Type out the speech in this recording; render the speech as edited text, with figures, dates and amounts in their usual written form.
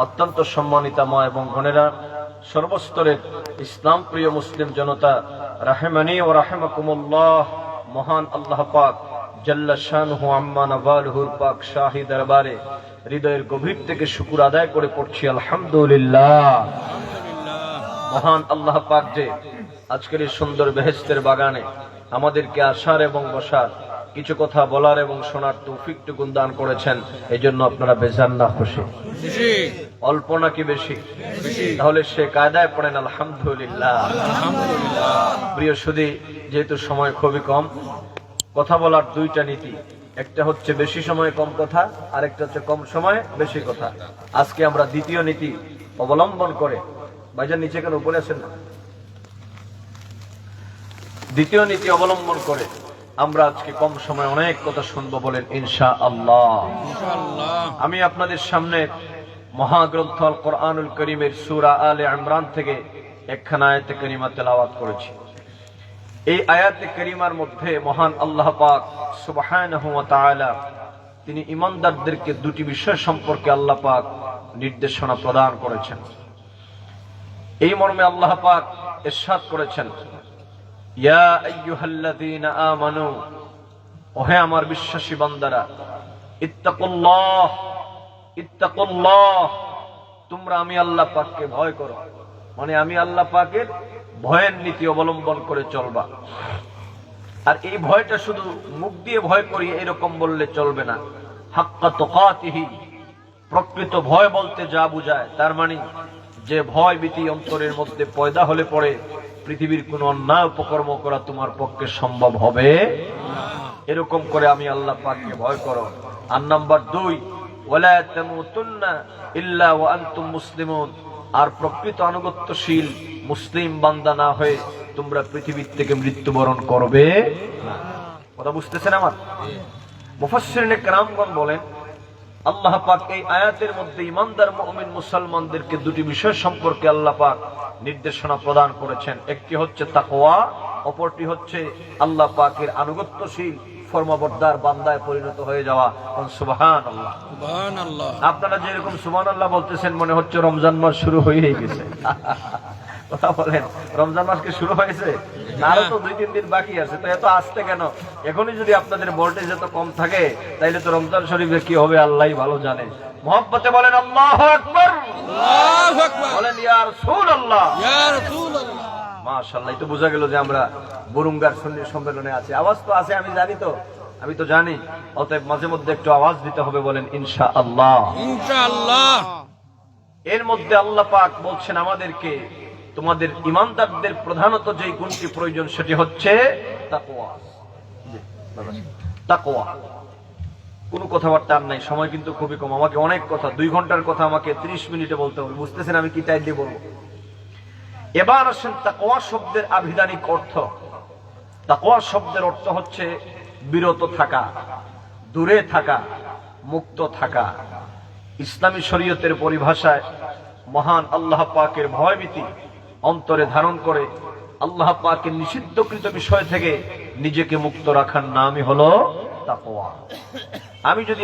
অত্যন্ত সম্মানিত মা এবং বোনেরা, সর্বস্তরের ইসলাম প্রিয় মুসলিম জনতা, রাহমানি ও রাহমাকুমুল্লাহ, মহান আল্লাহ পাক জাল্লা শানুহু আম্মা নওয়ালুহুর পাক শাহী দরবারে হৃদয়ের গভীর থেকে শুকর আদায় করে পড়ছি আলহামদুলিল্লাহ। মহান আল্লাহ পাক যে আজকের এই সুন্দর বেহেশতের বাগানে আমাদেরকে আসার এবং বসার, কিছু কথা বলার এবং শোনার তৌফিকটুকু দান করেছেন, এই জন্য আপনারা বেজান না খুশি? অল্প নাকি বেশি? তাহলে সে কায়দায় পড়েন আলহামদুলিল্লাহ। প্রিয় সুধী, যেহেতু সময় খুবই কম, কথা বলার দুইটা নীতি, একটা হচ্ছে বেশি সময়ে কম কথা, আরেকটা হচ্ছে কম সময়ে বেশি কথা। আজকে আমরা দ্বিতীয় নীতি অবলম্বন করে, ভাইজান নিচে কেন উপরে আছেন না, দ্বিতীয় নীতি অবলম্বন করে আমরা আজকে কম সময় অনেক কথা শুনবো, বলেন ইনশাআল্লাহ। আমি আপনাদের সামনে মহাগ্রন্থ আল কোরআনুল করিমের সূরা আলে ইমরান থেকে একখানা আয়াতে কারিমা তেলাওয়াত করেছি। এই আয়াতে কারিমার মধ্যে মহান আল্লাহ পাক সুবহানাহু ওয়া তাআলা তিনি ঈমানদারদেরকে দুটি বিষয় সম্পর্কে আল্লাহ পাক নির্দেশনা প্রদান করেছেন। এই মর্মে আল্লাহ পাক ইরশাদ করেছেন, ইয়া আইয়ুহাল্লাযীনা আমানু, ওহে আমার বিশ্বাসী বান্দারা, ইত্তাকুল্লাহ, ইত্তাকুল্লাহ, তোমরা আমি আল্লাহ পাককে ভয় করো, মানে আমি আল্লাহ পাকের ভয়ের নীতি অবলম্বন করে চলবা। আর এই ভয়টা শুধু মুখ দিয়ে ভয় করি এরকম বললে চলবে না। হাক্কা তুকাতিহি, প্রকৃত ভয় বলতে যা বুঝায় তার মানে যে ভয় ভীতি অন্তরের মধ্যে পয়দা হলে পড়ে পৃথিবীর কোন অন্যায় উপকর্ম করা তোমার পক্ষে সম্ভব হবে, এরকম করে আমি আল্লাহ পাককে ভয় করো। আর নাম্বার 2, ওয়ালা তামুতুন্না ইল্লা ওয়া আনতুম মুসলিমুন, আর প্রকৃত আনুগত্যশীল মুসলিম বান্দা না হয়ে তোমরা পৃথিবীর থেকে মৃত্যুবরণ করবে না। কথা বুঝতেছেন আমার? মুফাসসিরিনে কেরামগণ বলেন, আল্লাহ পাক এই আয়াতের মধ্যে ঈমানদার মুমিন মুসলমানদেরকে দুটি বিষয় সম্পর্কে আল্লাহ পাক নির্দেশনা প্রদান করেছেন। একটি হচ্ছে তাকওয়া, অপরটি হচ্ছে আল্লাহ পাকের আনুগত্যশীল ফরমাবরদার বান্দায় পরিণত হয়ে যাওয়া। সুবহানাল্লাহ, সুবহানাল্লাহ। আপনারা যেরকম সুবহানাল্লাহ বলতেছেন মনে হচ্ছে রমজান মাস শুরু হয়েই গেছে। কথা বলেন, রমজান মাস কি শুরু হয়েছে? আরো তো 2-3 দিন বাকি আছে, তো এত আসতে কেন? এখনই যদি আপনাদের ভোল্টেজ এত কম থাকে তাইলে তো রমজান শরীফে কি হবে আল্লাহই ভালো জানে। মুহাব্বতে বলেন আল্লাহু আকবার, আল্লাহু আকবার, বলেন ইয়া রাসূলুল্লাহ, ইয়া রাসূলুল্লাহ। মাশাআল্লাহ, এই তো বোঝা গেল যে আমরা বুরুঙ্গার সুন্নি সম্মেলনে আছি। আওয়াজ তো আছে, আমি জানি, তো আমি তো জানি, অতএব মাঝে মধ্যে একটু আওয়াজ দিতে হবে, বলেন ইনশাআল্লাহ, ইনশাআল্লাহ। এর মধ্যে আল্লাহ পাক বলছেন আমাদেরকে, তোমাদের ঈমানদারদের প্রধানত যে গুণটি প্রয়োজন সেটি হচ্ছে তাকওয়া। তাকওয়া। কোনো কথাবার্তা আর নাই, সময় কিন্তু খুবই কম। আমাকে অনেক কথা, 2 ঘন্টার কথা আমাকে 30 মিনিটে বলতে হবে। বুঝতেছেন আমি কি টাইম দিয়ে বলবো? এবার আসেন তাকওয়া শব্দের আভিধানিক অর্থ। তাকওয়া শব্দের অর্থ হচ্ছে বিরত থাকা, দূরে থাকা, মুক্ত থাকা। ইসলামী শরীয়তের পরিভাষায় মহান আল্লাহ পাকের ভয়ভীতি অন্তরে ধারণ করে আল্লাহ পাকের নিষিদ্ধকৃত বিষয় থেকে নিজেকে মুক্ত রাখার নামই হলো তাকওয়া। আমি যদি